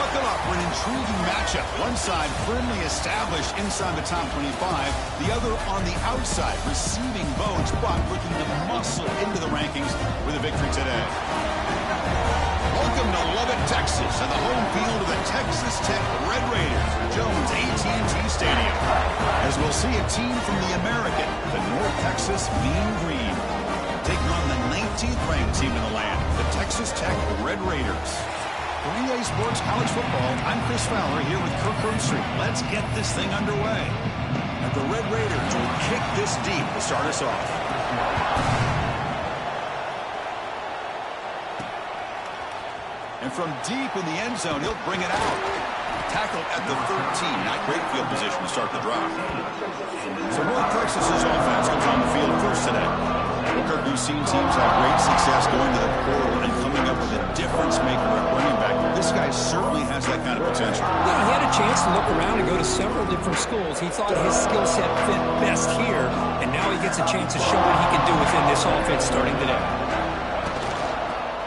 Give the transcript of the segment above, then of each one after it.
Buckle up for an intriguing matchup. One side firmly established inside the top 25. The other on the outside, receiving votes, but looking to muscle into the rankings with a victory today. Welcome to Lubbock, Texas, and the home field of the Texas Tech Red Raiders at Jones AT&T Stadium. As we'll see a team from the American, the North Texas Mean Green, taking on the 19th ranked team in the land, the Texas Tech Red Raiders. For EA Sports College Football, I'm Chris Fowler here with Kirk Herbstreit. Let's get this thing underway. And the Red Raiders will kick this deep to start us off. And from deep in the end zone, he'll bring it out. Tackled at the 13. Not great field position to start the drive. So North Texas's offense comes on the field first today. Kirk, we've seen teams have great success going to the portal and coming up with a difference maker at running back. This guy certainly has that kind of potential. Yeah, he had a chance to look around and go to several different schools. He thought his skill set fit best here, and now he gets a chance to show what he can do within this offense starting today.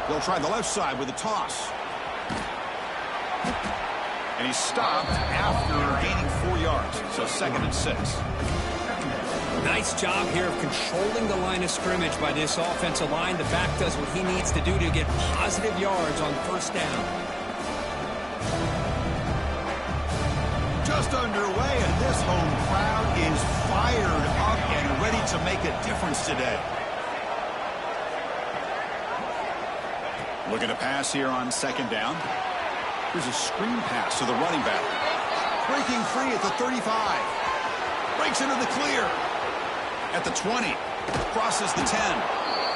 They'll try the left side with a toss. And he's stopped after gaining 4 yards. So 2nd and 6. Nice job here of controlling the line of scrimmage by this offensive line. The back does what he needs to do to get positive yards on first down. Just underway, and this home crowd is fired up and ready to make a difference today. Looking to pass here on 2nd down. Here's a screen pass to the running back. Breaking free at the 35. Breaks into the clear. At the 20. Crosses the 10.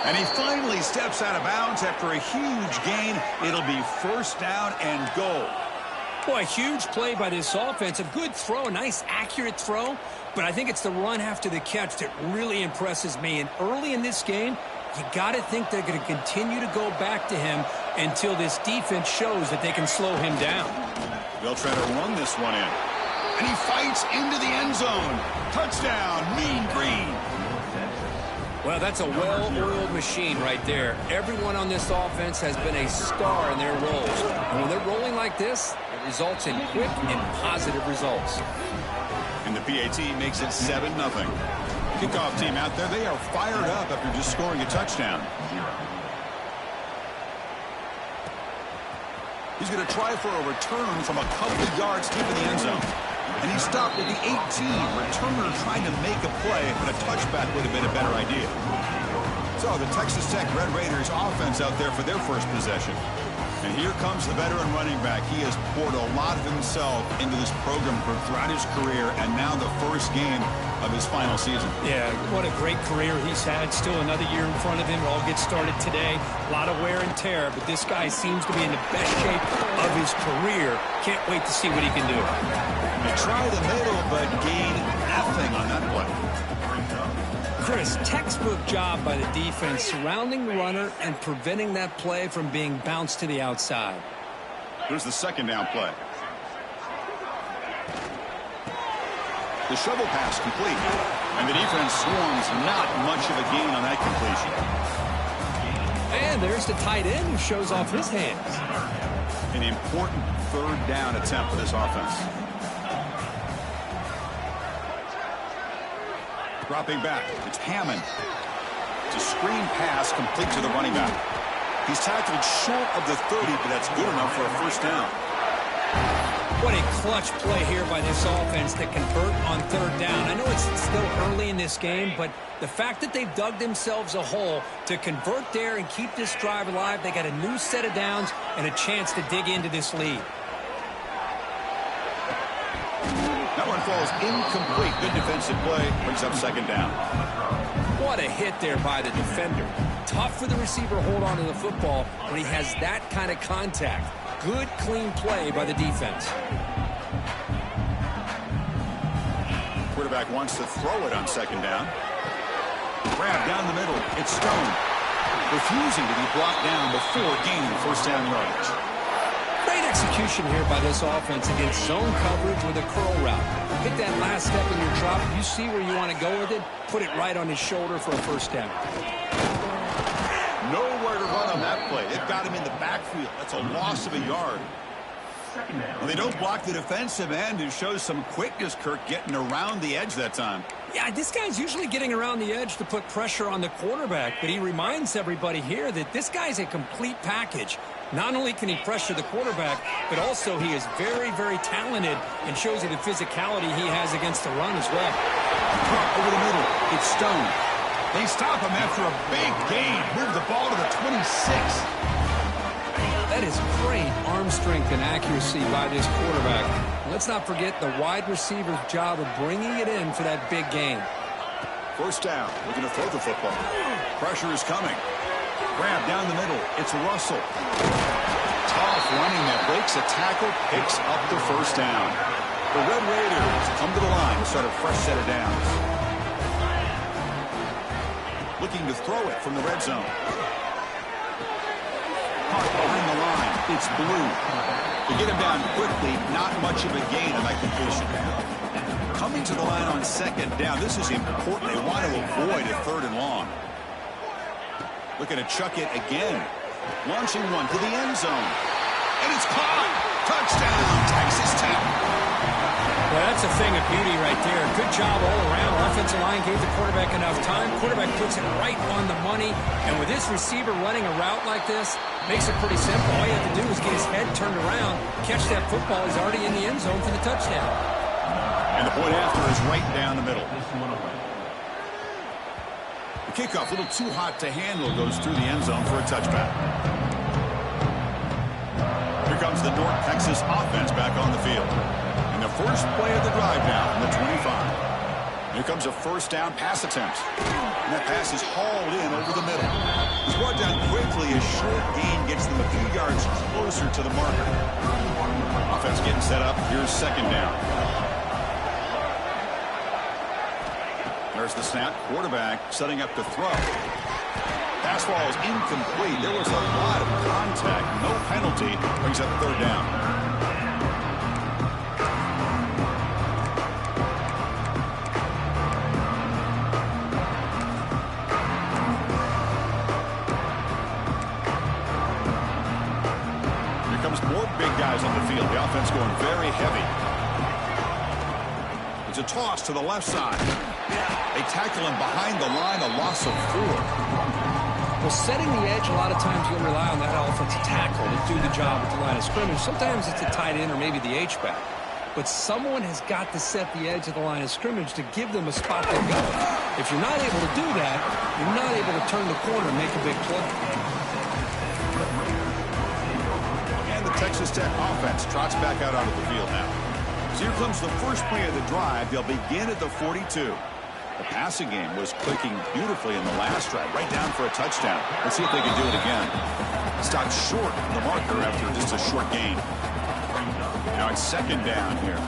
And he finally steps out of bounds after a huge gain. It'll be first down and goal. Boy, huge play by this offense. A good throw, a nice accurate throw. But I think it's the run after the catch that really impresses me. And early in this game, you got to think they're going to continue to go back to him until this defense shows that they can slow him down. They'll try to run this one in. And he fights into the end zone. Touchdown, Mean Green. Well, that's a well-oiled machine right there. Everyone on this offense has been a star in their roles. And when they're rolling like this, it results in quick and positive results. And the PAT makes it 7-0. Kickoff team out there, they are fired up after just scoring a touchdown. He's going to try for a return from a couple of yards deep in the end zone. And he stopped at the 18. Returner trying to make a play, but a touchback would have been a better idea. So the Texas Tech Red Raiders offense out there for their first possession. And here comes the veteran running back. He has poured a lot of himself into this program throughout his career, and now the first game of his final season. Yeah, what a great career he's had. Still another year in front of him. It all gets started today. A lot of wear and tear, but this guy seems to be in the best shape of his career. Can't wait to see what he can do. They try the middle, but gain nothing on that play. Chris, textbook job by the defense surrounding the runner and preventing that play from being bounced to the outside. Here's the 2nd down play. The shovel pass complete. And the defense swarms, not much of a gain on that completion. And there's the tight end who shows off his hands. An important 3rd down attempt for this offense. Dropping back, it's Hammond. It's a screen pass complete to the running back. He's tackled short of the 30, but that's good enough for a first down. What a clutch play here by this offense to convert on 3rd down. I know it's still early in this game, but the fact that they've dug themselves a hole to convert there and keep this drive alive, they got a new set of downs and a chance to dig into this lead. That one falls incomplete. Good defensive play. Brings up 2nd down. What a hit there by the defender. Tough for the receiver to hold on to the football when he has that kind of contact. Good, clean play by the defense. Quarterback wants to throw it on 2nd down. Grab down the middle. It's Stone. Refusing to be brought down before gaining first down yardage. Great execution here by this offense against zone coverage with a curl route. Hit that last step in your drop. You see where you want to go with it. Put it right on his shoulder for a first down. Nowhere to run on that play. It got him in the backfield. That's a loss of a yard. Well, they don't block the defensive end and shows some quickness, Kirk, getting around the edge that time. Yeah, this guy's usually getting around the edge to put pressure on the quarterback, but he reminds everybody here that this guy's a complete package. Not only can he pressure the quarterback, but also he is very, very talented and shows you the physicality he has against the run as well. Over the middle, it's Stone. They stop him after a big gain. Move the ball to the 26. That is great arm strength and accuracy by this quarterback. Let's not forget the wide receiver's job of bringing it in for that big gain. First down, looking to throw the football. Pressure is coming. Grab down the middle. It's Russell. Tough running that breaks a tackle, picks up the first down. The Red Raiders come to the line to start a fresh set of downs. Looking to throw it from the red zone. Caught behind the line. It's Blue. To get him down quickly, not much of a gain on that completion. Coming to the line on second down. This is important. They want to avoid a third and long. Looking to chuck it again. Launching one to the end zone. And it's caught. Touchdown, Texas Tech. Well, that's a thing of beauty right there. Good job all around. Offensive line gave the quarterback enough time. Quarterback puts it right on the money. And with this receiver running a route like this, makes it pretty simple. All you have to do is get his head turned around, catch that football. He's already in the end zone for the touchdown. And the point after is right down the middle. The kickoff, a little too hot to handle, goes through the end zone for a touchback. Here comes the North Texas offense back on the field. And the first play of the drive now from the 25. Here comes a first down pass attempt. And that pass is hauled in over the middle. He's brought down quickly. A short gain gets them a few yards closer to the marker. Offense getting set up. Here's second down. There's the snap. Quarterback setting up to throw. Pass ball is incomplete. There was a lot of contact. No penalty. Brings up third down. Here comes more big guys on the field. The offense going very heavy. It's a toss to the left side. They tackle him behind the line, a loss of 4. Well, setting the edge, a lot of times you'll rely on that offensive tackle to do the job at the line of scrimmage. Sometimes it's a tight end or maybe the H-back. But someone has got to set the edge of the line of scrimmage to give them a spot to go. If you're not able to do that, you're not able to turn the corner and make a big play. And the Texas Tech offense trots back out onto the field now. So here comes the first play of the drive. They'll begin at the 42. The passing game was clicking beautifully in the last drive, right down for a touchdown. Let's see if they can do it again. Stopped short of the marker after just a short gain. Now it's second down here.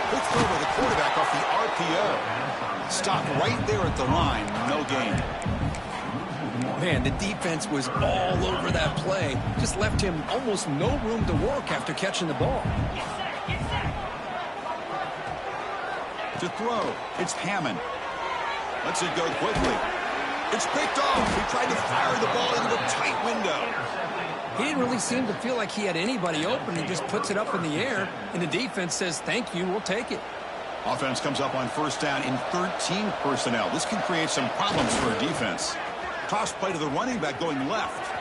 Quick throw by the quarterback off the RPO. Stopped right there at the line, no gain. Man, the defense was all over that play. Just left him almost no room to work after catching the ball. To throw, it's Hammond. Lets it go quickly. It's picked off. He tried to fire the ball into a tight window. He didn't really seem to feel like he had anybody open. He just puts it up in the air, and the defense says, thank you, we'll take it. Offense comes up on first down in 13 personnel. This can create some problems for a defense. Toss play to the running back going left.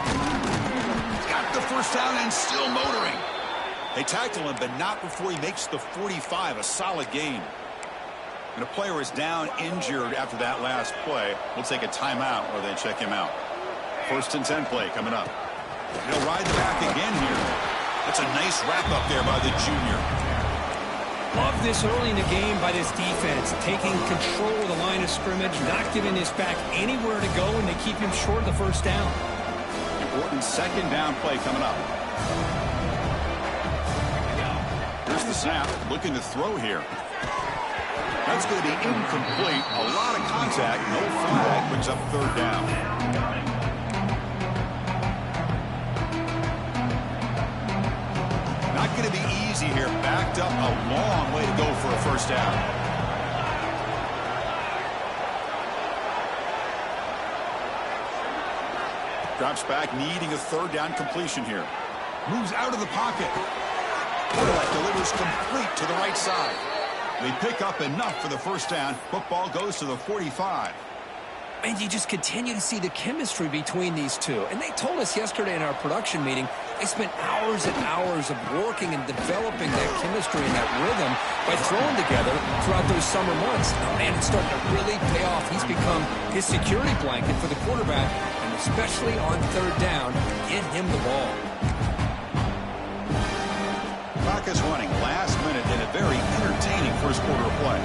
He's got the first down and still motoring. They tackle him, but not before he makes the 45, a solid gain. And a player is down injured after that last play. We'll take a timeout or they check him out. First and 10 play coming up. He'll ride the back again here. That's a nice wrap up there by the junior. Love this early in the game by this defense, taking control of the line of scrimmage, not giving this back anywhere to go, and they keep him short of the first down. Important second down play coming up. Here's the snap, looking to throw here. That's going to be incomplete. A lot of contact, no flag, brings up third down. Not going to be easy here. Backed up a long way to go for a first down. Drops back, needing a third down completion here. Moves out of the pocket. That delivers complete to the right side. They pick up enough for the first down. Football goes to the 45. And you just continue to see the chemistry between these two. And they told us yesterday in our production meeting, they spent hours and hours of working and developing that chemistry and that rhythm by throwing together throughout those summer months. And it's starting to really pay off. He's become his security blanket for the quarterback, and especially on third down, get him the ball. Clock is running last minute in a very entertaining first quarter of play.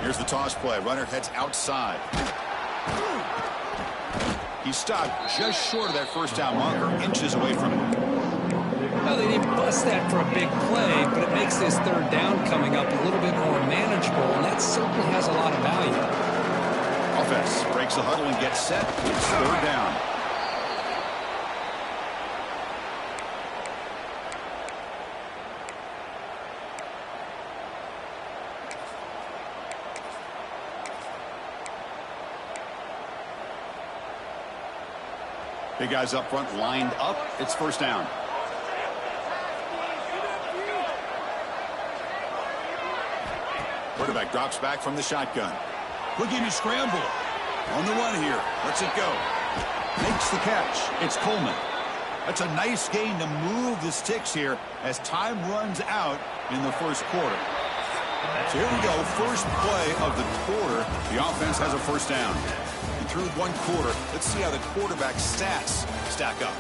Here's the toss play. Runner heads outside. He stopped just short of that first down marker, inches away from it. Well, they didn't bust that for a big play, but it makes this third down coming up a little bit more manageable, and that certainly has a lot of value. Offense breaks the huddle and gets set. It's third down. Big guys up front lined up. It's first down. Quarterback drops back from the shotgun. Quick in to scramble. On the run here. Lets it go. Makes the catch. It's Coleman. That's a nice gain to move the sticks here as time runs out in the first quarter. So here we go. First play of the quarter. The offense has a first down. Through one quarter. Let's see how the quarterback's stats stack up.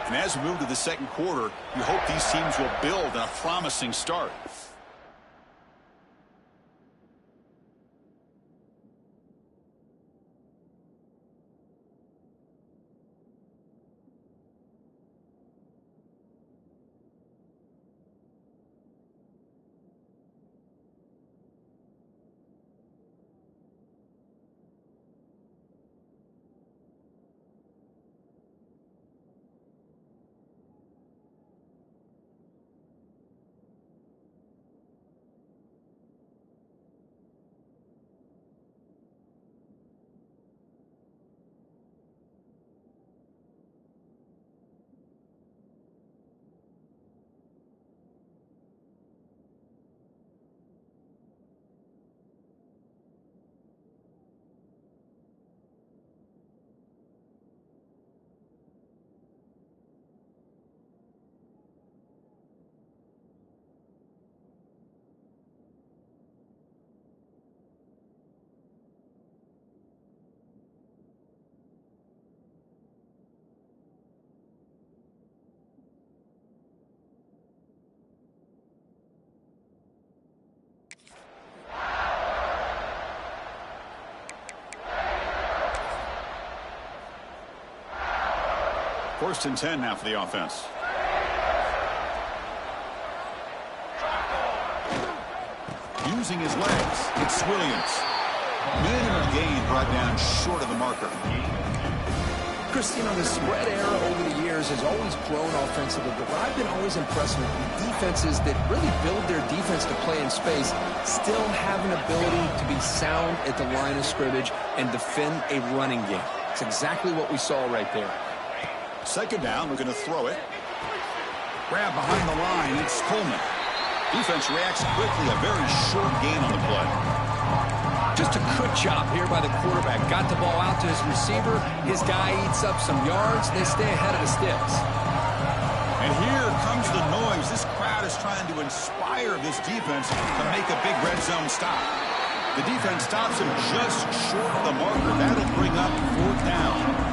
And as we move to the second quarter, you hope these teams will build on a promising start. First and 10 now for the offense. Using his legs, it's Williams. Minimum gain brought down short of the marker. Chris, you know, the spread era over the years has always grown offensively, but what I've been always impressed with defenses that really build their defense to play in space still have an ability to be sound at the line of scrimmage and defend a running game. It's exactly what we saw right there. Second down, we're going to throw it. Grab behind the line, it's Coleman. Defense reacts quickly, a very short gain on the play. Just a good job here by the quarterback. Got the ball out to his receiver. His guy eats up some yards. They stay ahead of the sticks. And here comes the noise. This crowd is trying to inspire this defense to make a big red zone stop. The defense stops him just short of the marker. That'll bring up fourth down.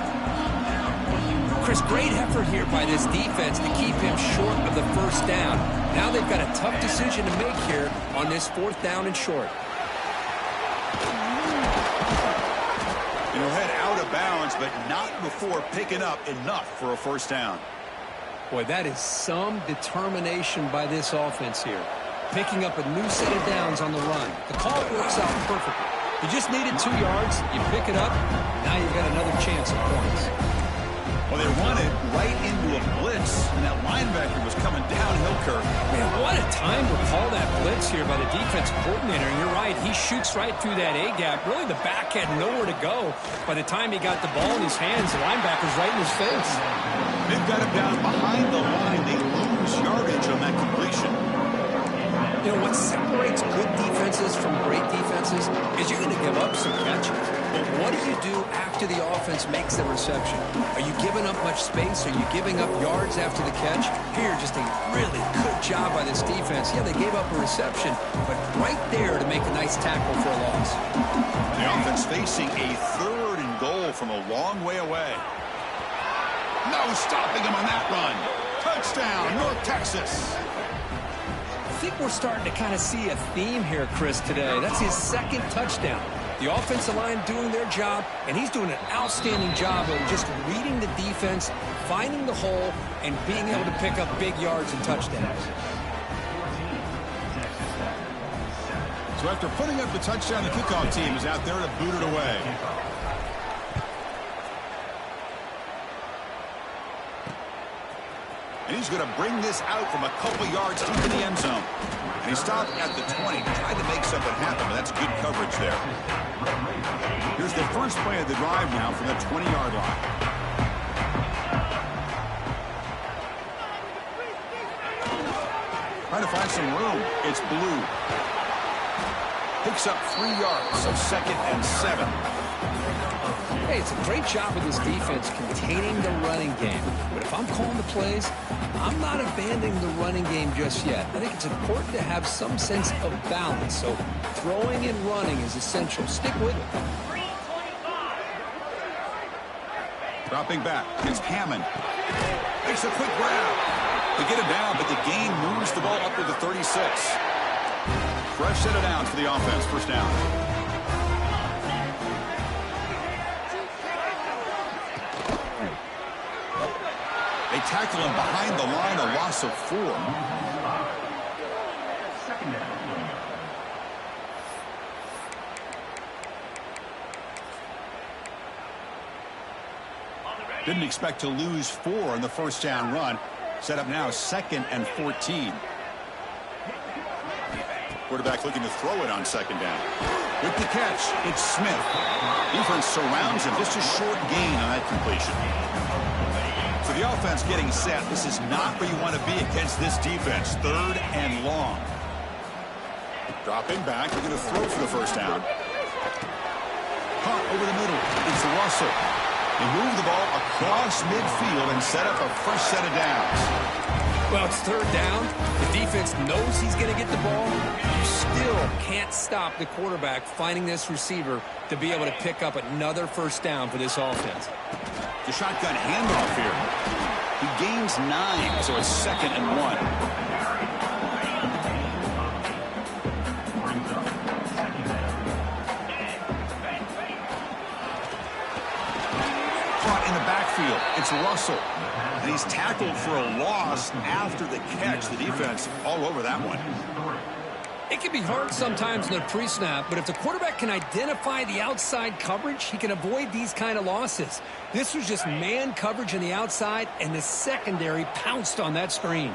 Chris, great effort here by this defense to keep him short of the first down. Now they've got a tough decision to make here on this fourth down and short. He'll head out of bounds, but not before picking up enough for a first down. Boy, that is some determination by this offense here. Picking up a new set of downs on the run. The call works out perfectly. You just needed 2 yards. You pick it up. Now you've got another chance at points. Well, they run it right into a blitz, and that linebacker was coming downhill, Kirk. Man, what a time to call that blitz here by the defensive coordinator. And you're right, he shoots right through that A-gap. Really, the back had nowhere to go. By the time he got the ball in his hands, the linebacker's right in his face. They've got him down behind the line. They lose yardage on that completion. You know, what separates good defenses from great defenses is you're going to give up some catches. But what do you do after the offense makes the reception? Are you giving up much space? Are you giving up yards after the catch? Here, just a really good job by this defense. Yeah, they gave up a reception, but right there to make a nice tackle for a loss. The offense facing a 3rd and goal from a long way away. No stopping him on that run. Touchdown, North Texas. I think we're starting to kind of see a theme here, Chris, today. That's his 2nd touchdown. The offensive line doing their job, and he's doing an outstanding job of just reading the defense, finding the hole, and being able to pick up big yards and touchdowns. So after putting up the touchdown, the kickoff team is out there to boot it away. And he's going to bring this out from a couple yards deep in the end zone. And he stopped at the 20, tried to make something happen, but that's good coverage there. Here's the first play of the drive now from the 20-yard line. Trying to find some room. It's Blue. Picks up 3 yards, so 2nd and 7. Hey, it's a great job of this defense containing the running game. But if I'm calling the plays, I'm not abandoning the running game just yet. I think it's important to have some sense of balance. So throwing and running is essential. Stick with it. Dropping back. It's Hammond. Makes a quick grab. They get him down, but the gain moves the ball up to the 36. Fresh set of downs for the offense. First down. They tackle him behind the line, a loss of 4. Didn't expect to lose 4 on the first down run. Set up now 2nd and 14. Quarterback looking to throw it on 2nd down. With the catch, it's Smith. Defense surrounds him. Just a short gain on that completion. So the offense getting set. This is not where you want to be against this defense. 3rd and long. Dropping back. They're going to throw for the first down. Caught over the middle. It's Russell. They move the ball across midfield and set up a fresh set of downs. Well, it's 3rd down. The defense knows he's going to get the ball. You still can't stop the quarterback finding this receiver to be able to pick up another first down for this offense. The shotgun handoff here. He gains 9, so it's 2nd and 1. Caught in the backfield. It's Russell. And he's tackled for a loss after the catch. The defense all over that one. It can be hard sometimes in the pre-snap, but if the quarterback can identify the outside coverage, he can avoid these kind of losses. This was just man coverage on the outside, and the secondary pounced on that screen.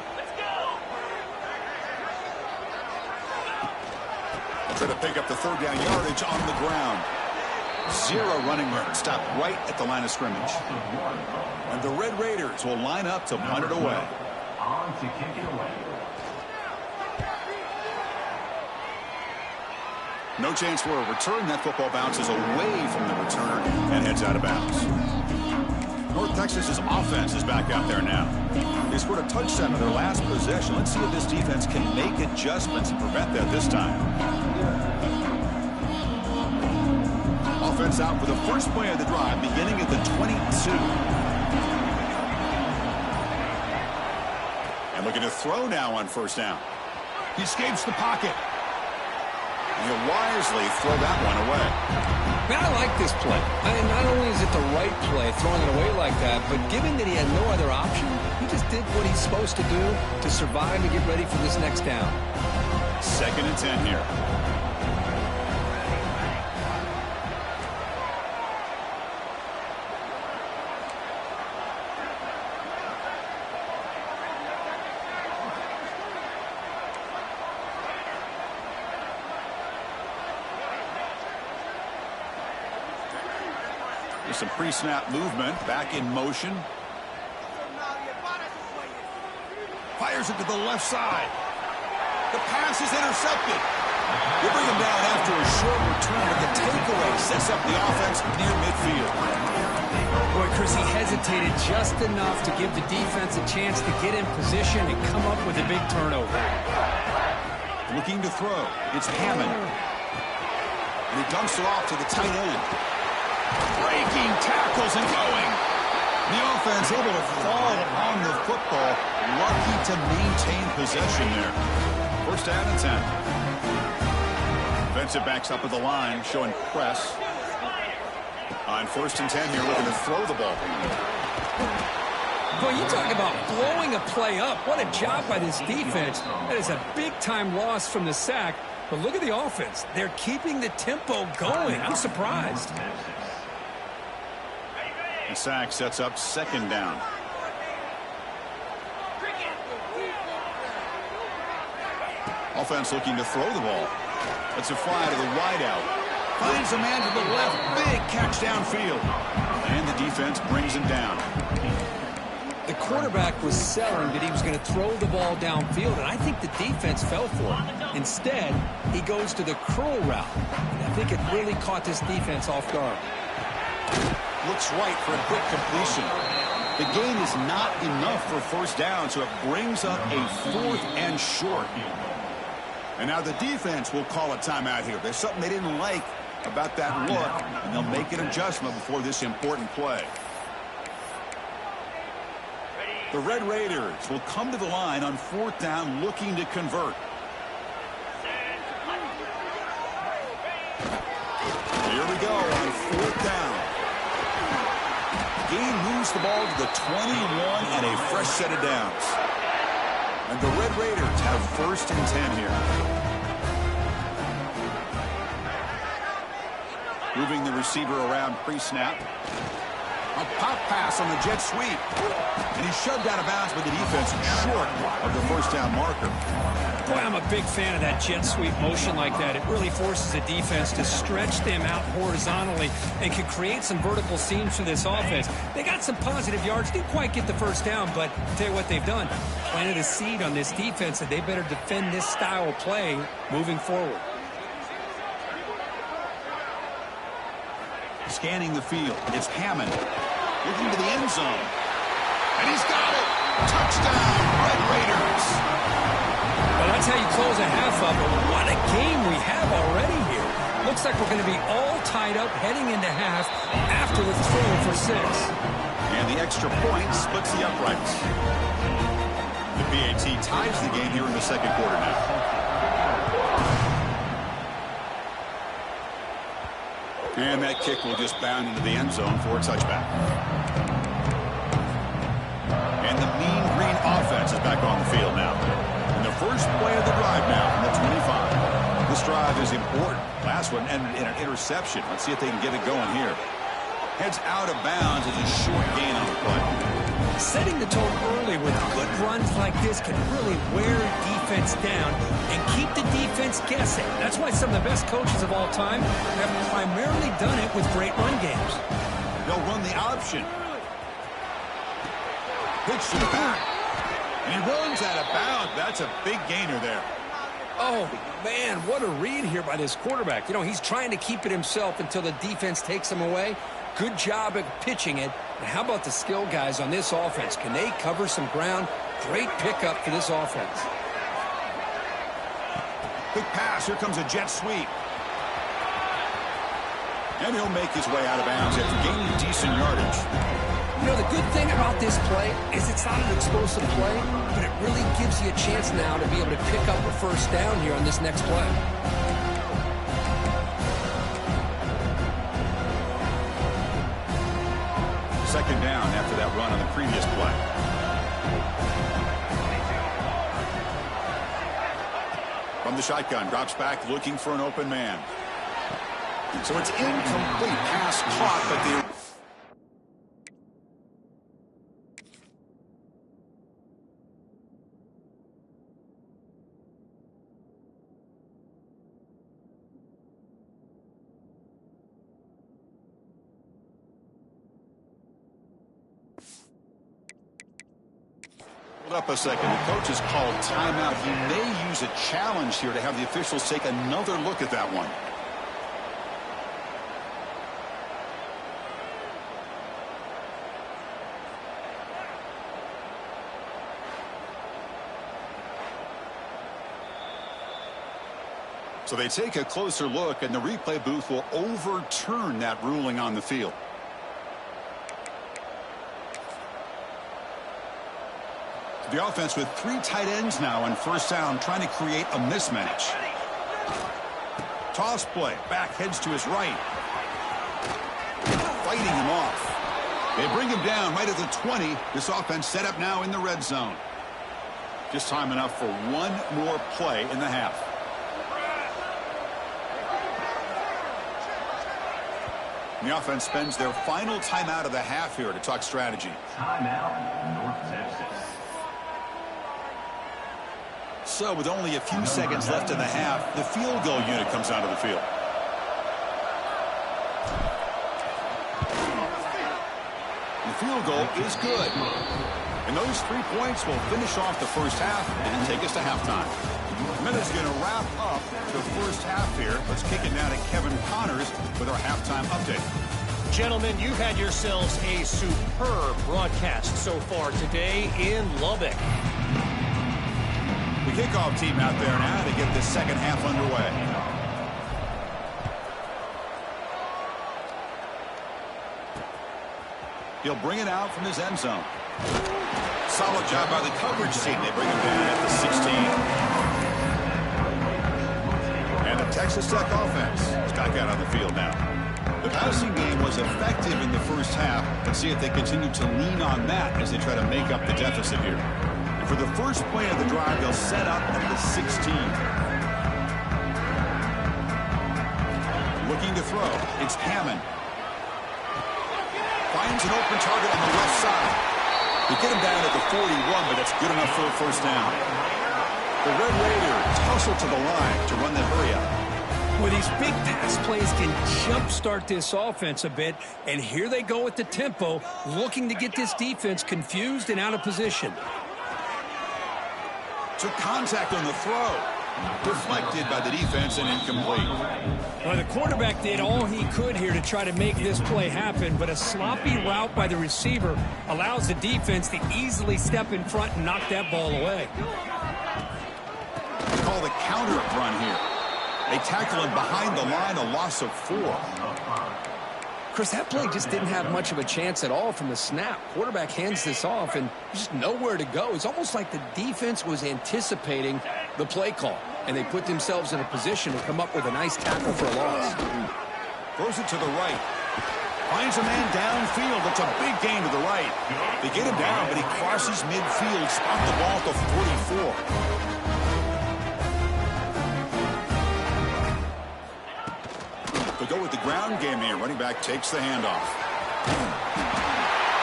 Try to pick up the 3rd down yardage on the ground. 0 running room. Stopped right at the line of scrimmage. And the Red Raiders will line up to punt it away. On to kick it away. No chance for a return. That football bounces away from the returner and heads out of bounds. North Texas's offense is back out there now. They scored a touchdown in their last possession. Let's see if this defense can make adjustments and prevent that this time. Offense out for the first play of the drive, beginning at the 22. And looking to throw now on first down. He escapes the pocket. And he'll wisely throw that one away. Man, I like this play. Not only is it the right play, throwing it away like that, but given that he had no other option, he just did what he's supposed to do to survive and get ready for this next down. 2nd and 10 here. some pre-snap movement. Back in motion. Fires it to the left side. The pass is intercepted. They bring him down after a short return, but the takeaway sets up the offense near midfield. Boy, Chris, he hesitated just enough to give the defense a chance to get in position and come up with a big turnover. Looking to throw. It's Hammond. And he dumps it off to the tight end. Breaking tackles and going. The offense able to fall on the football. Lucky to maintain possession there. First down and 10. Defensive backs up at the line, showing press. On 1st and 10 here, looking to throw the ball. Boy, you talk about blowing a play up. What a job by this defense. That is a big-time loss from the sack. But look at the offense. They're keeping the tempo going. I'm surprised. The sack sets up 2nd down. Offense looking to throw the ball. It's a fly to the wideout. Finds a man to the left. Big catch downfield. And the defense brings him down. The quarterback was selling that he was going to throw the ball downfield, and I think the defense fell for it. Instead, he goes to the curl route. And I think it really caught this defense off guard. Looks right for a quick completion. The gain is not enough for 1st down, so it brings up a 4th and short. And now the defense will call a timeout here. There's something they didn't like about that look, and they'll make an adjustment before this important play. The Red Raiders will come to the line on 4th down, looking to convert. Here we go on 4th down. Gain moves the ball to the 21 and a fresh set of downs. And the Red Raiders have 1st and 10 here. Moving the receiver around pre-snap. A pop pass on the jet sweep. And he's shoved out of bounds with the defense short of the 1st down marker. Boy, I'm a big fan of that jet sweep motion like that. It really forces the defense to stretch them out horizontally and can create some vertical seams for this offense. They got some positive yards. Didn't quite get the 1st down, but I'll tell you what they've done. Planted a seed on this defense that they better defend this style of play moving forward. Scanning the field. It's Hammond. Looking to the end zone. And he's got it. Touchdown, Red Raiders. Well, that's how you close a half up. What a game we have already here. Looks like we're going to be all tied up heading into half after the throw for 6. And the extra point splits the uprights. The PAT ties the game here in the 2nd quarter now. And that kick will just bound into the end zone for a touchback. And the Mean Green offense is back on the field now. And the first play of the drive now from the 25. This drive is important. Last one ended in an interception. Let's see if they can get it going here. Heads out of bounds as a short gain on the play. Setting the tone early with good runs like this can really wear defense down and keep the defense guessing. That's why some of the best coaches of all time have primarily done it with great run games. They'll run the option. Pitch to the back. And he runs out of bounds. That's a big gainer there. Oh, man, what a read here by this quarterback. You know, he's trying to keep it himself until the defense takes him away. Good job at pitching it. And how about the skill guys on this offense? Can they cover some ground? Great pickup for this offense. Big pass. Here comes a jet sweep. And he'll make his way out of bounds after gaining decent yardage. You know, the good thing about this play is it's not an explosive play, but it really gives you a chance now to be able to pick up a 1st down here on this next play. Second down after that run on the previous play. From the shotgun, drops back looking for an open man. So it's incomplete, pass caught, but the Up a second. The coach has called timeout. He may use a challenge here to have the officials take another look at that one. So they take a closer look, and the replay booth will overturn that ruling on the field. The offense with 3 tight ends now on first down, trying to create a mismatch. Toss play. Back heads to his right. Fighting him off. They bring him down right at the 20. This offense set up now in the red zone. Just time enough for one more play in the half. The offense spends their final timeout of the half here to talk strategy. Timeout, North Texas. So with only a few seconds left in the half, the field goal unit comes out of the field. The field goal is good. And those 3 points will finish off the first half and take us to halftime. Minutes going to wrap up the first half here. Let's kick it now to Kevin Connors with our halftime update. Gentlemen, you've had yourselves a superb broadcast so far today in Lubbock. The kickoff team out there now to get the second half underway. He'll bring it out from his end zone. Solid job by the coverage team. They bring him down at the 16. And the Texas Tech offense is back out on the field now. The passing game was effective in the first half. Let's see if they continue to lean on that as they try to make up the deficit here. And for the first play of the drive, they'll set up at the 16. Looking to throw. It's Hammond. Finds an open target on the left side. They get him down at the 41, but that's good enough for a first down. The Red Raiders hustle to the line to run the hurry up. Well, these big pass plays can jumpstart this offense a bit, and here they go with the tempo, looking to get this defense confused and out of position. Took contact on the throw. Deflected by the defense and incomplete. Well, the quarterback did all he could here to try to make this play happen, but a sloppy route by the receiver allows the defense to easily step in front and knock that ball away. They call the counter run here. They tackle him behind the line, a loss of 4. Chris, that play just didn't have much of a chance at all from the snap. Quarterback hands this off and just nowhere to go. It's almost like the defense was anticipating the play call, and they put themselves in a position to come up with a nice tackle for a loss. Throws it to the right. Finds a man downfield. That's a big gain to the right. They get him down, but he crosses midfield, spot the ball at the 44. They go with the ground game here. Running back takes the handoff.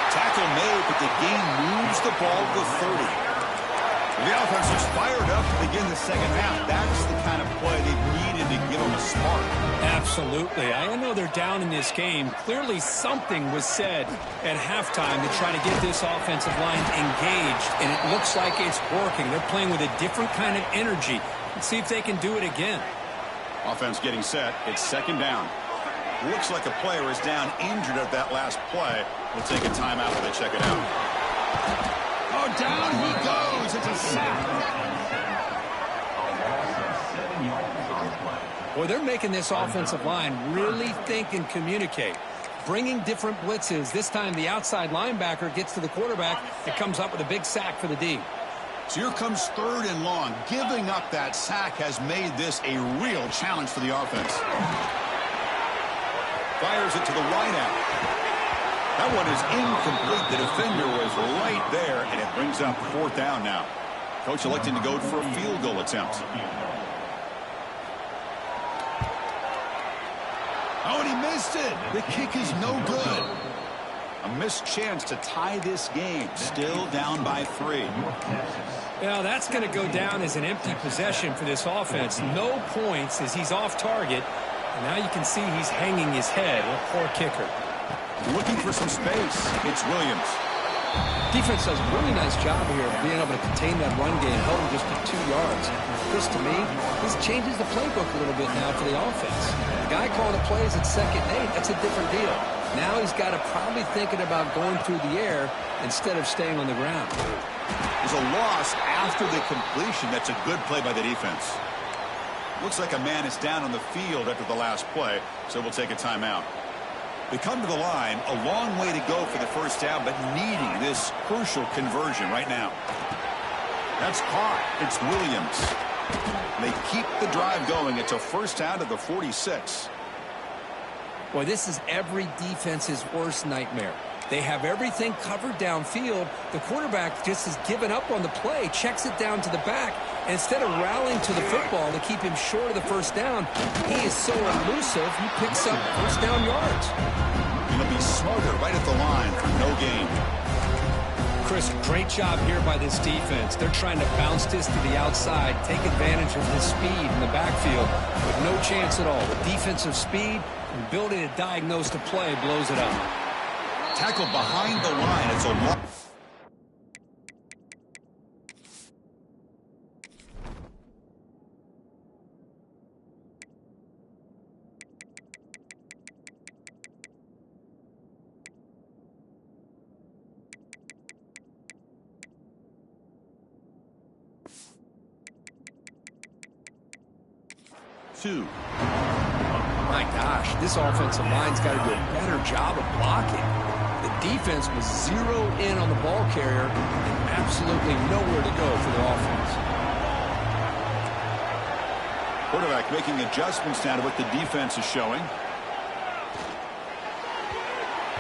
Tackle made, but the gain moves the ball to the 30. The offense is fired up to begin the second half. That's the kind of play they've needed to give them a spark. Absolutely. I know they're down in this game. Clearly something was said at halftime to try to get this offensive line engaged, and it looks like it's working. They're playing with a different kind of energy. Let's see if they can do it again. Offense getting set. It's second down. Looks like a player is down injured at that last play. We'll take a timeout while they check it out. Oh, down he goes. It's a sack. Well, they're making this offensive line really think and communicate. Bringing different blitzes. This time the outside linebacker gets to the quarterback. It comes up with a big sack for the D. So here comes 3rd and long. Giving up that sack has made this a real challenge for the offense. Fires it to the right out. That one is incomplete. The defender was right there, and it brings up 4th down now. Coach electing to go for a field goal attempt. Oh, and he missed it. The kick is no good. A missed chance to tie this game. Still down by 3. Well, that's going to go down as an empty possession for this offense. No points as he's off target. And now you can see he's hanging his head. A poor kicker. Looking for some space. It's Williams. Defense does a really nice job here of being able to contain that run game, held him just to 2 yards. This, to me, this changes the playbook a little bit now for the offense. The guy calling the plays at 2nd and 8, that's a different deal. Now he's got to probably thinking about going through the air instead of staying on the ground. There's a loss after the completion. That's a good play by the defense. Looks like a man is down on the field after the last play, so we'll take a timeout. They come to the line, a long way to go for the first down, but needing this crucial conversion right now. That's caught. It's Williams. They keep the drive going. It's a first down to the 46. Boy, this is every defense's worst nightmare. They have everything covered downfield. The quarterback just has given up on the play, checks it down to the back, and instead of rallying to the football to keep him short of the first down, he is so elusive, he picks up first down yards. He'll be smarter right at the line for no gain. Chris, great job here by this defense. They're trying to bounce this to the outside, take advantage of his speed in the backfield, with no chance at all. The defensive speed and ability to diagnose the play blows it up. Tackled behind the line. It's a long... Two. My gosh, this offensive line's got to do a better job of blocking. The defense was zeroed in on the ball carrier and absolutely nowhere to go for the offense. Quarterback making adjustments now to what the defense is showing.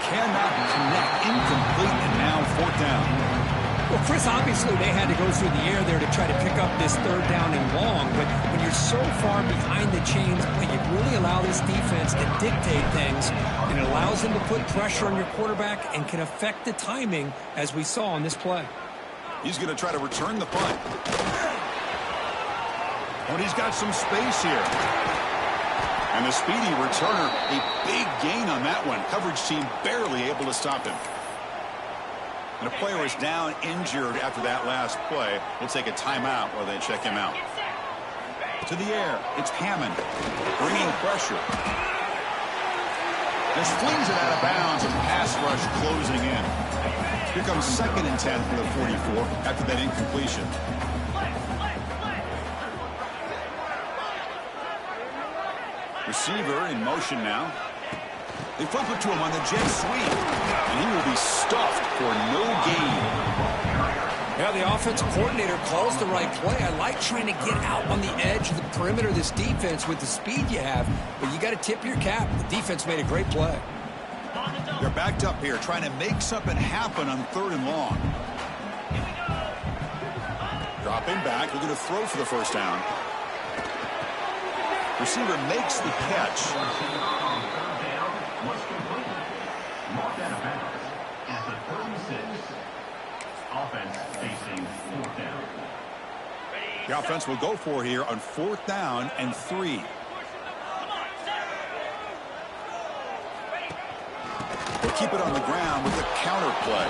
Cannot connect. Incomplete, and now 4th down. Well, Chris, obviously they had to go through the air there to try to pick up this 3rd down and long, but when you're so far behind the chains, you really allow this defense to dictate things, and it allows them to put pressure on your quarterback and can affect the timing, as we saw on this play. He's going to try to return the punt. But he's got some space here. And the speedy returner, a big gain on that one. Coverage team barely able to stop him. And a player is down injured after that last play. We'll take a timeout while they check him out. To the air, it's Hammond bringing pressure. This flings it out of bounds and pass rush closing in. Here comes 2nd and 10 for the 44 after that incompletion. Receiver in motion now. They flip it to him on the jet sweep, and he will be stuffed for no gain. Yeah, the offensive coordinator calls the right play. I like trying to get out on the edge of the perimeter of this defense with the speed you have, but you got to tip your cap. The defense made a great play. They're backed up here, trying to make something happen on 3rd and long. Dropping back, they're going to throw for the first down. Receiver makes the catch. Marked out of bounds at the 36. Offense facing 4th down. The offense will go for here on 4th down and 3. They'll keep it on the ground with a counter play.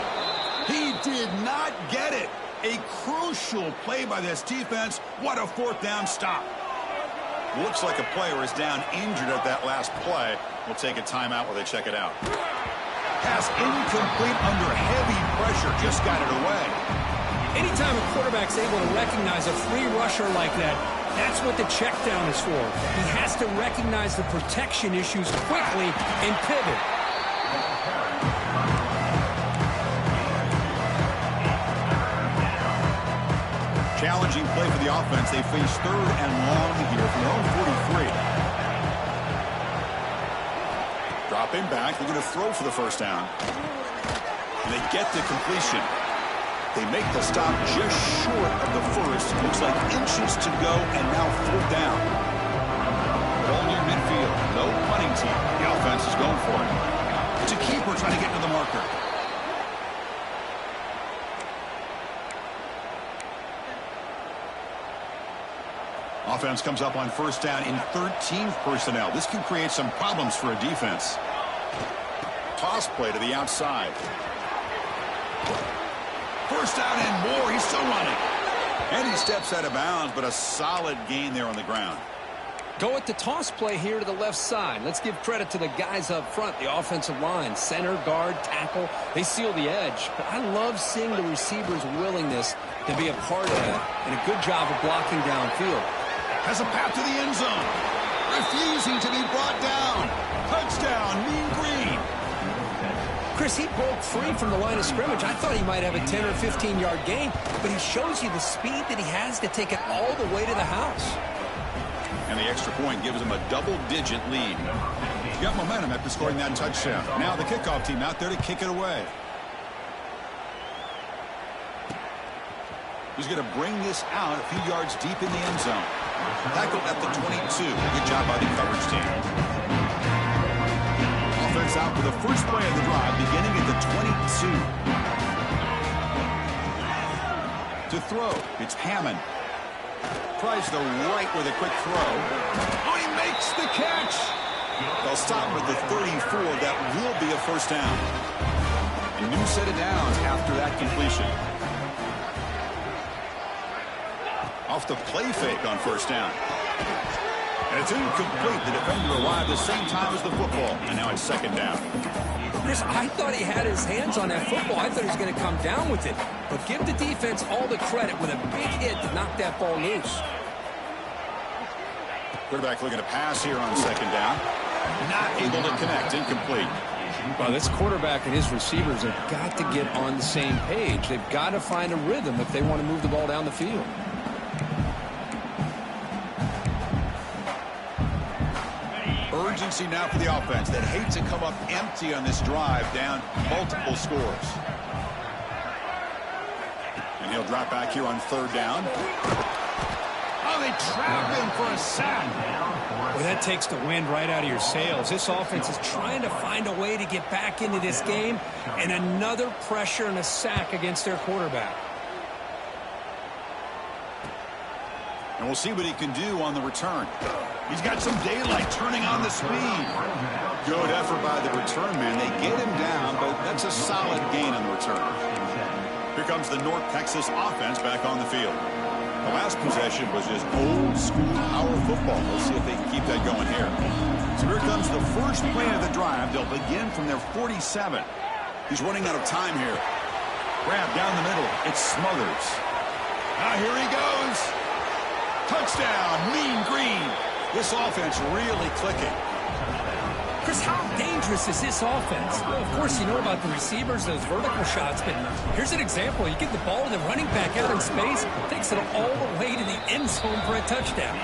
He did not get it. A crucial play by this defense. What a 4th down stop. Looks like a player is down injured at that last play. We'll take a timeout while they check it out. Pass incomplete under heavy pressure. Just got it away. Anytime a quarterback's able to recognize a free rusher like that, that's what the check down is for. He has to recognize the protection issues quickly and pivot. Challenging play for the offense. They face 3rd and long here from their own 43. Dropping back. They're going to throw for the first down. And they get the completion. They make the stop just short of the first. Looks like inches to go, and now 4th down. Ball near midfield. No punting team. The offense is going for it. It's a keeper trying to get to the marker. Offense comes up on first down in 13 personnel. This can create some problems for a defense. Toss play to the outside. First down and more. He's still running. And he steps out of bounds, but a solid gain there on the ground. Go with the toss play here to the left side. Let's give credit to the guys up front, the offensive line, center, guard, tackle. They seal the edge. But I love seeing the receiver's willingness to be a part of that and a good job of blocking downfield. Has a path to the end zone. Refusing to be brought down. Touchdown, Mean Green. Chris, he broke free from the line of scrimmage. I thought he might have a 10 or 15-yard gain, but he shows you the speed that he has to take it all the way to the house. And the extra point gives him a double-digit lead. He got momentum after scoring that touchdown. Now the kickoff team out there to kick it away. He's going to bring this out a few yards deep in the end zone. Tackled at the 22. Good job by the coverage team. Offense out for the first play of the drive, beginning at the 22. To throw, it's Hammond. Tries the right with a quick throw. Oh, he makes the catch. They'll stop with the 34. That will be a first down. A new set of downs after that completion. Off the play fake on first down. And it's incomplete. The defender arrived the same time as the football. And now it's second down. Chris, I thought he had his hands on that football. I thought he was going to come down with it. But give the defense all the credit with a big hit to knock that ball loose. Quarterback looking to pass here on second down. Not able to connect. Incomplete. Well, this quarterback and his receivers have got to get on the same page. They've got to find a rhythm if they want to move the ball down the field. Urgency now for the offense that hates to come up empty on this drive, down multiple scores. And he'll drop back here on third down. Oh, they trap him for a sack. Well, that takes the wind right out of your sails. This offense is trying to find a way to get back into this game, and another pressure and a sack against their quarterback. And we'll see what he can do on the return. He's got some daylight turning on the speed. Good effort by the return man. They get him down, but that's a solid gain on the return. Here comes the North Texas offense back on the field. The last possession was just old school power football. We'll see if they can keep that going here. So here comes the first play of the drive. They'll begin from their 47. He's running out of time here. Grab down the middle. It's Smothers. Now here he goes. Touchdown, Mean Green. This offense really clicking. Chris, how dangerous is this offense? Well, of course, you know about the receivers, those vertical shots, but here's an example. You get the ball to the running back out in space, takes it all the way to the end zone for a touchdown.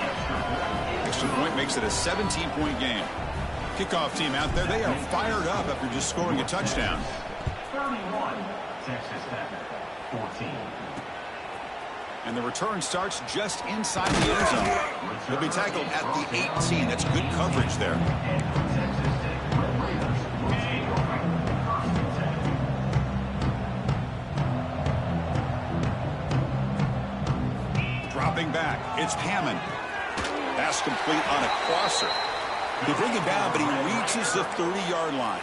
Extra point makes it a 17-point game. Kickoff team out there, they are fired up after just scoring a touchdown. 31, Texas Tech, 14. And the return starts just inside the end zone. He'll be tackled at the 18. That's good coverage there. Dropping back, it's Hammond. Pass complete on a crosser. They bring him down, but he reaches the 30-yard line.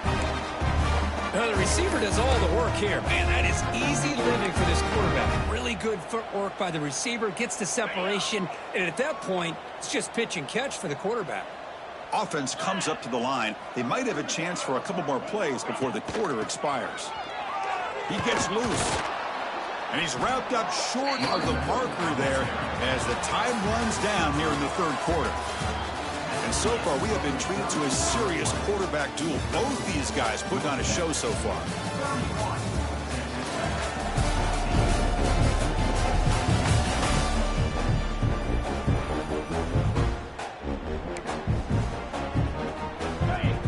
Now, the receiver does all the work here. Man, that is easy living for this quarterback. Really good footwork by the receiver, gets the separation, and at that point, it's just pitch and catch for the quarterback. Offense comes up to the line. They might have a chance for a couple more plays before the quarter expires. He gets loose. And he's wrapped up short of the marker there as the time runs down here in the third quarter. And so far, we have been treated to a serious quarterback duel. Both these guys put on a show so far.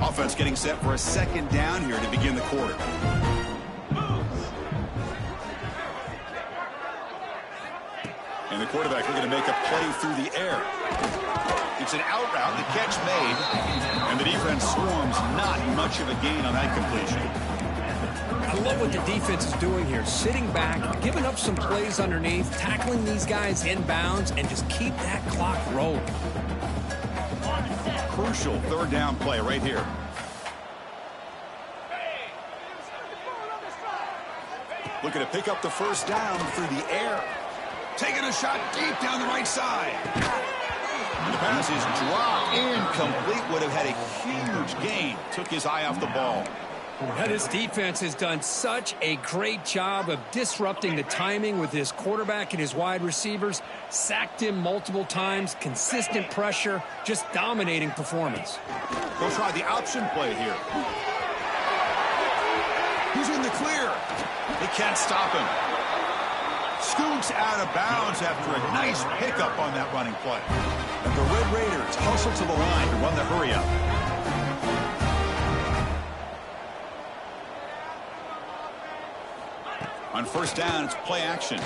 Offense getting set for a second down here to begin the quarter. And the quarterback looking to make a play through the air. It's an out route, the catch made, and the defense swarms. Not much of a gain on that completion. I love what the defense is doing here. Sitting back, giving up some plays underneath, tackling these guys inbounds, and just keep that clock rolling. Crucial third down play right here. Looking to pick up the first down through the air. Taking a shot deep down the right side. And the pass is dropped. Incomplete. Would have had a huge gain. Took his eye off the ball. Now, this defense has done such a great job of disrupting the timing with his quarterback and his wide receivers. Sacked him multiple times. Consistent pressure. Just dominating performance. They'll try the option play here. He's in the clear. They can't stop him. Scoots out of bounds after a nice pickup on that running play. And the Red Raiders hustle to the line to run the hurry-up. On first down, it's play action.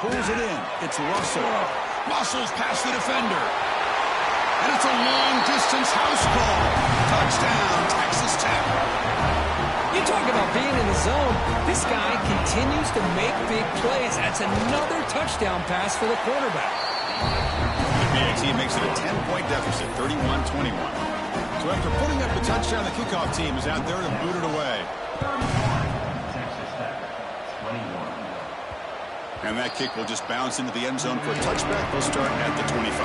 Pulls it in. It's Russell. Muscles past the defender. And it's a long-distance house call. Touchdown, Texas Tech. You talk about being in the zone. This guy continues to make big plays. That's another touchdown pass for the quarterback. The BAT makes it a 10-point deficit, 31-21. So after putting up the touchdown, the kickoff team is out there to boot it away. Texas Tech, 21. And that kick will just bounce into the end zone for a touchback. They'll start at the 25.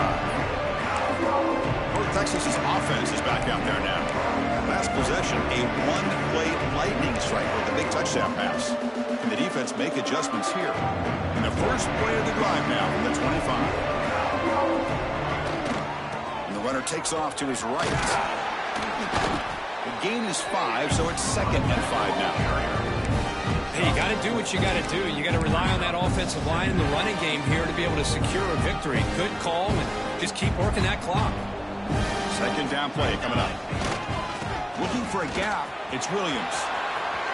North Texas's offense is back out there now. Last possession, a one-play lightning strike with a big touchdown pass. Can the defense make adjustments here? In the first play of the drive now from the 25. And the runner takes off to his right. The gain is 5, so it's 2nd and 5 now. Hey, you got to do what you got to do. You got to rely on that offensive line in the running game here to be able to secure a victory. Good call, and just keep working that clock. Second down play coming up. Looking for a gap. It's Williams.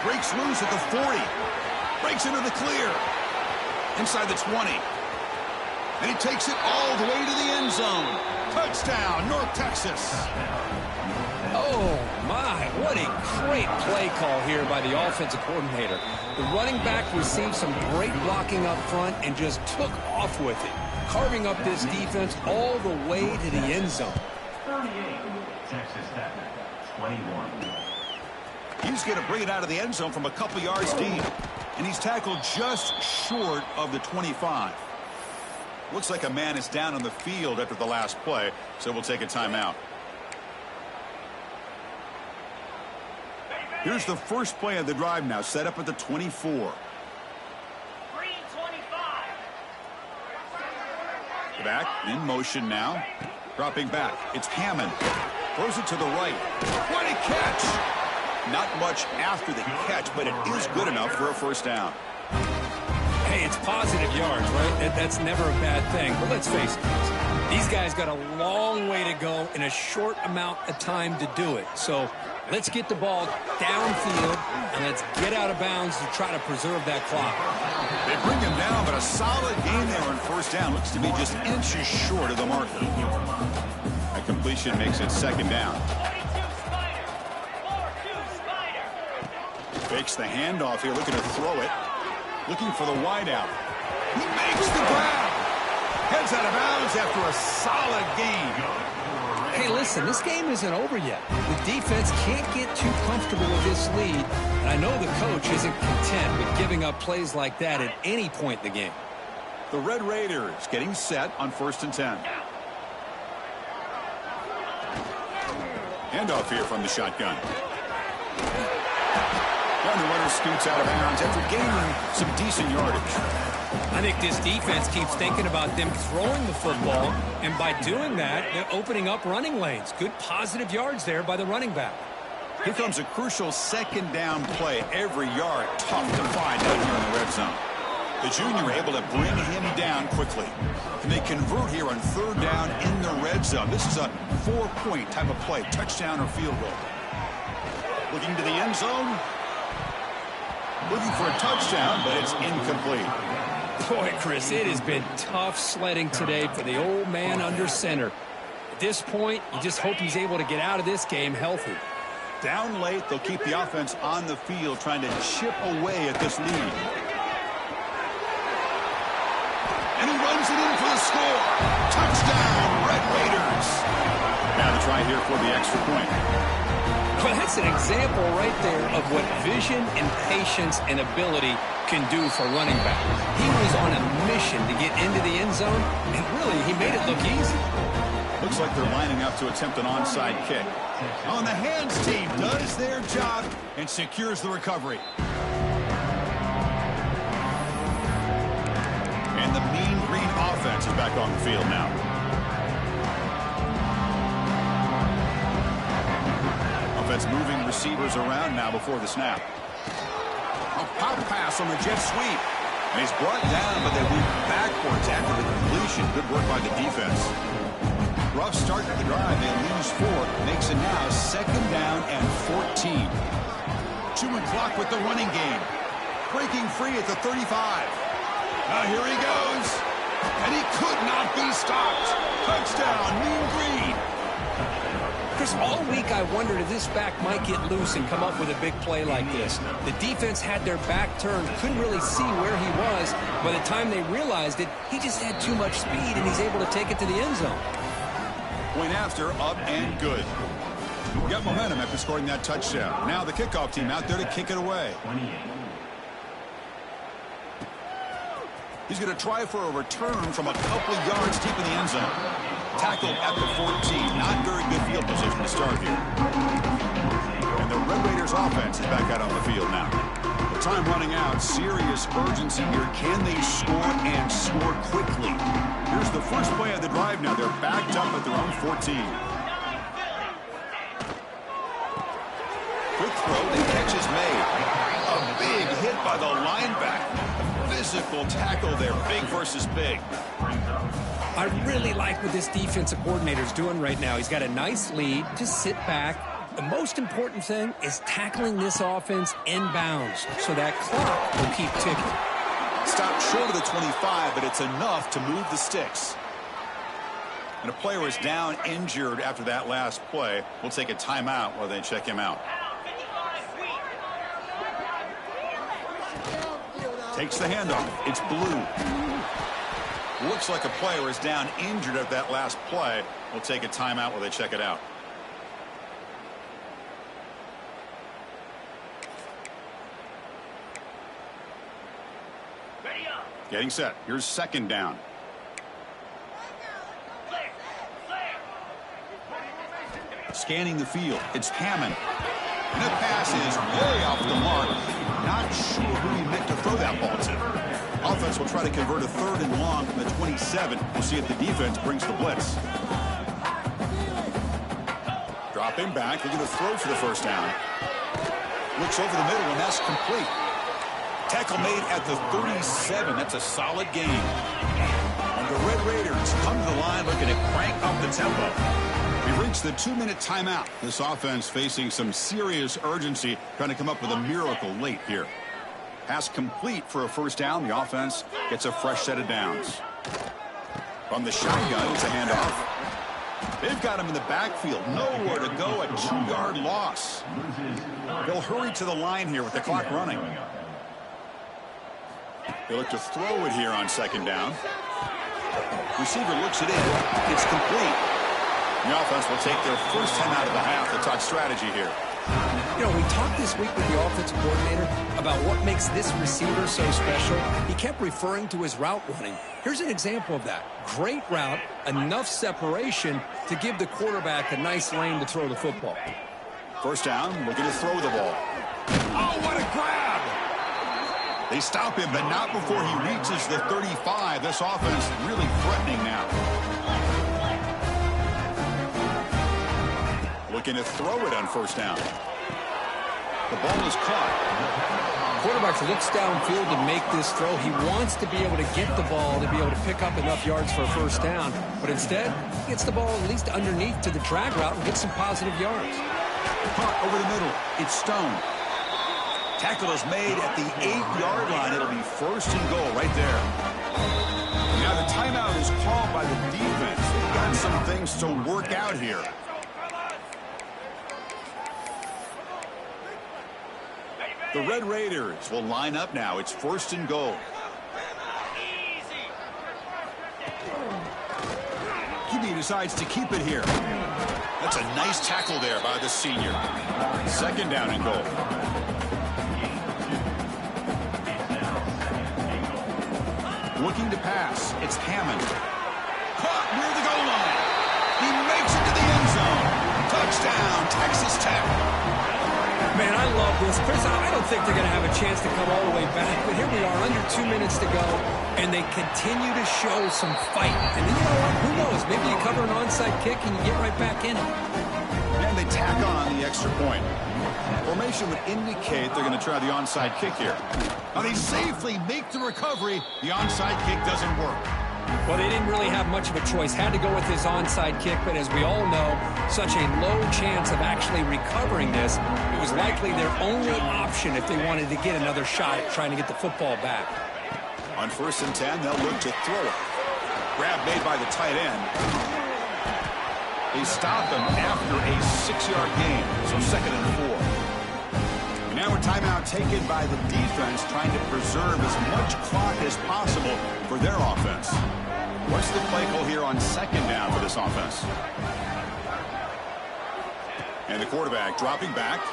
Breaks loose at the 40. Breaks into the clear. Inside the 20. And he takes it all the way to the end zone. Touchdown, North Texas. Oh, my. What a great play call here by the offensive coordinator. The running back received some great blocking up front and just took off with it, carving up this defense all the way to the end zone. 38, Texas Tech, 21. He's going to bring it out of the end zone from a couple yards deep. And he's tackled just short of the 25. Looks like a man is down on the field after the last play, so we'll take a timeout. Here's the first play of the drive now, set up at the 24. 325. Back, in motion now. Dropping back, it's Hammond. Throws it to the right. What a catch! Not much after the catch, but it is good enough for a first down. Hey, it's positive yards, right? That's never a bad thing. But let's face it, these guys got a long way to go in a short amount of time to do it. So let's get the ball downfield, and let's get out of bounds to try to preserve that clock. They bring him down, but a solid gain there on first down. Looks to be just inches short of the marker. A completion makes it second down. Fakes the handoff here, looking to throw it. Looking for the wideout. He makes the grab. Heads out of bounds after a solid gain. Hey, listen, this game isn't over yet. The defense can't get too comfortable with this lead, and I know the coach isn't content with giving up plays like that at any point in the game. The Red Raiders getting set on 1st and 10. Handoff here from the shotgun. And the runner scoots out of bounds after gaining some decent yardage. I think this defense keeps thinking about them throwing the football, and by doing that, they're opening up running lanes. Good positive yards there by the running back. Here comes a crucial second down play. Every yard tough to find out here in the red zone. The junior able to bring him down quickly. And they convert here on 3rd down in the red zone. This is a 4-point type of play, touchdown or field goal. Looking to the end zone. Looking for a touchdown, but it's incomplete. Boy, Chris, it has been tough sledding today for the old man under center. At this point, you just hope he's able to get out of this game healthy. Down late, they'll keep the offense on the field trying to chip away at this lead. And he runs it in for the score. Touchdown, Red Raiders. Now the try here for the extra point. Well, that's an example right there of what vision and patience and ability can do for running back. He was on a mission to get into the end zone, and really, he made it look easy. Looks like they're lining up to attempt an onside kick. On the hands team does their job and secures the recovery. And the Mean Green offense is back on the field now. Offense moving receivers around now before the snap. A pop pass on the jet sweep. And he's brought down, but they move backwards after the completion. Good work by the defense. Rough start to the drive. They lose 4. Makes it now 2nd down and 14. Chewing clock with the running game. Breaking free at the 35. Here he goes. And he could not be stopped. Touchdown, Mean Green. Chris, all week I wondered if this back might get loose and come up with a big play like this. The defense had their back turned, couldn't really see where he was. By the time they realized it, he just had too much speed, and he's able to take it to the end zone. Point after, up and good. Got momentum after scoring that touchdown. Now the kickoff team out there to kick it away. He's going to try for a return from a couple yards deep in the end zone. Tackled at the 14. Not very good field position to start here. And the Red Raiders offense is back out on the field now. The time running out. Serious urgency here. Can they score and score quickly? Here's the first play of the drive now. They're backed up at their own 14. Quick throw. The catch is made. A big hit by the linebacker. Physical tackle there. Big versus big. I really like what this defensive coordinator is doing right now. He's got a nice lead. Just sit back. The most important thing is tackling this offense inbounds so that clock will keep ticking. Stopped short of the 25, but it's enough to move the sticks. And a player is down injured after that last play. We'll take a timeout while they check him out. Takes the handoff. It's Blue. Looks like a player is down injured at that last play. We'll take a timeout while they check it out. Getting set. Here's 2nd down. Scanning the field. It's Hammond. And the pass is way off the mark. Not sure who he meant to throw that ball to. Offense will try to convert a 3rd and long from the 27. We'll see if the defense brings the blitz. Dropping back. They're going to throw for the 1st down. Looks over the middle, and that's complete. Tackle made at the 37. That's a solid gain. And the Red Raiders come to the line looking to crank up the tempo. We've reached the 2-minute timeout. This offense facing some serious urgency, trying to come up with a miracle late here. Pass complete for a 1st down. The offense gets a fresh set of downs. From the shotgun, it's a handoff. They've got him in the backfield. Nowhere to go. A 2-yard loss. They'll hurry to the line here with the clock running. They look to throw it here on 2nd down. Receiver looks it in. It's complete. The offense will take their first timeout of the half to talk strategy here. You know, we talked this week with the offensive coordinator about what makes this receiver so special. He kept referring to his route running. Here's an example of that. Great route, enough separation to give the quarterback a nice lane to throw the football. 1st down, looking to throw the ball. Oh, what a grab! They stop him, but not before he reaches the 35. This offense really threatening now. Looking to throw it on 1st down. The ball is caught. Quarterback looks downfield to make this throw. He wants to be able to get the ball to be able to pick up enough yards for a 1st down. But instead, he gets the ball at least underneath to the drag route and gets some positive yards. Caught over the middle. It's Stone. Tackle is made at the 8-yard line. It'll be 1st and goal right there. Now the timeout is called by the defense. They've got some things to work out here. The Red Raiders will line up now. It's 1st and goal. QB decides to keep it here. That's a nice tackle there by the senior. Second down and goal. Looking to pass. It's Hammond. Caught near the goal line. He makes it to the end zone. Touchdown, Texas Tech. Man, I love this. Chris, I don't think they're going to have a chance to come all the way back, but here we are, under 2 minutes to go, and they continue to show some fight. And then, you know what? Who knows? Maybe you cover an onside kick and you get right back in it. And they tack on the extra point. Formation would indicate they're going to try the onside kick here. Now they safely make the recovery. The onside kick doesn't work. Well, they didn't really have much of a choice. Had to go with his onside kick, but as we all know, such a low chance of actually recovering this. It was likely their only option if they wanted to get another shot at trying to get the football back. On 1st and 10, they'll look to throw it. Grab made by the tight end. They stop him after a 6-yard gain, so 2nd and 4. And now a timeout taken by the defense, trying to preserve as much clock as possible for their offense. What's the play call here on 2nd down for this offense? And the quarterback dropping back.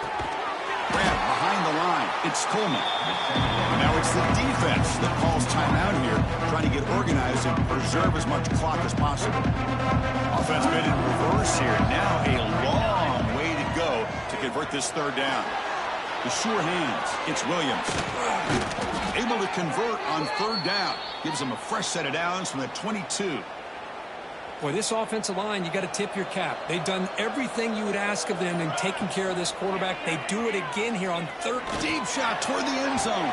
Grab behind the line. It's Coleman. And now it's the defense that calls timeout here, trying to get organized and preserve as much clock as possible. Offense made in reverse here. Now a long way to go to convert this 3rd down. The sure hands. It's Williams. Able to convert on 3rd down. Gives them a fresh set of downs from the 22. Boy, this offensive line, you got to tip your cap. They've done everything you would ask of them in taking care of this quarterback. They do it again here on 3rd. Deep shot toward the end zone.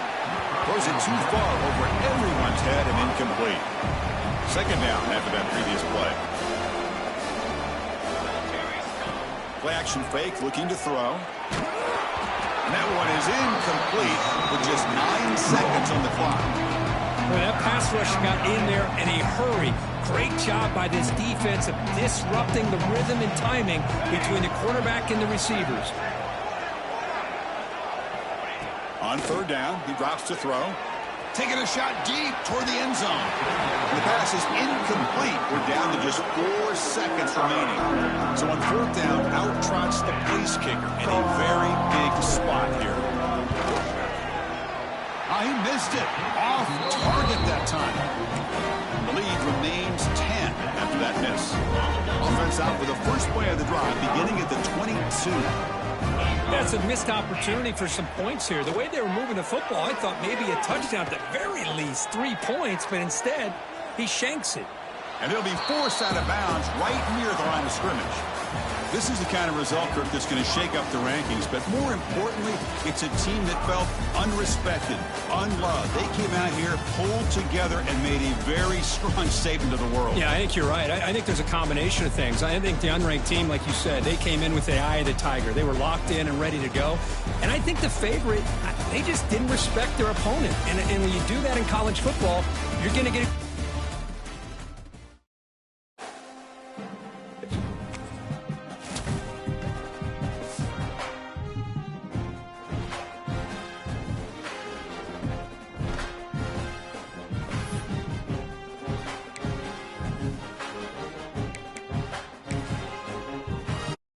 Throws it too far over everyone's head and incomplete. 2nd down after that previous play. Play action fake, looking to throw. And that one is incomplete with just 9 seconds on the clock. Well, that pass rush got in there in a hurry. Great job by this defense of disrupting the rhythm and timing between the quarterback and the receivers. On 3rd down, he drops to throw. Taking a shot deep toward the end zone. The pass is incomplete. We're down to just 4 seconds remaining. So on 4th down, out trots the place kicker in a very big spot here. He missed it. Off target that time. The lead remains 10 after that miss. Offense out for the first play of the drive, beginning at the 22. That's a missed opportunity for some points here. The way they were moving the football, I thought maybe a touchdown at the very least, 3 points, but instead, he shanks it. And they'll be forced out of bounds right near the line of scrimmage. This is the kind of result, Kirk, that's going to shake up the rankings. But more importantly, it's a team that felt unrespected, unloved. They came out here, pulled together, and made a very strong statement to the world. Yeah, I think you're right. I think there's a combination of things. I think the unranked team, like you said, they came in with the eye of the tiger. They were locked in and ready to go. And I think the favorite, they just didn't respect their opponent. And when you do that in college football, you're going to get